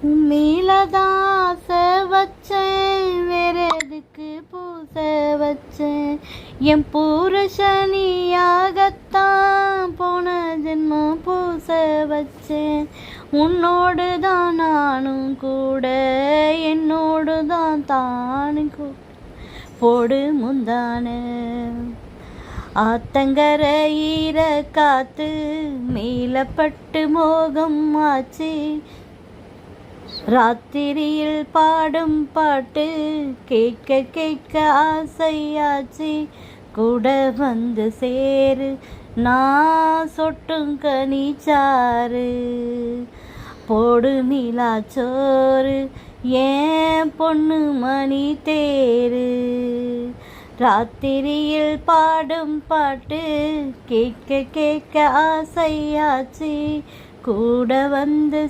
உம்மிலதான் ஆசை வச்சேன், வேற எதுக்கு பூச வச்சேன்? என் புருஷனியாகத்தான் போன ஜென்மம் பூச வச்சேன். உன்னோடு தான் நானும் கூட, என்னோடு தான் தானும் கூட. போடு முந்தான ஆத்தங்கர ஈர காத்து மேலப்பட்டு மோகம் ஆச்சு. ராத்திரியில் பாடும் பாட்டு கேட்க கேட்க ஆசையாச்சு. கூட வந்து சேரு நான் சொட்டும் கனிச்சாறு. போடு நிலாச்சோறு ஏன் பொண்ணு மணி தேரு. ராத்திரியில் பாடும் பாட்டு கேட்க கேட்க ஆசையாச்சு. கூட வந்து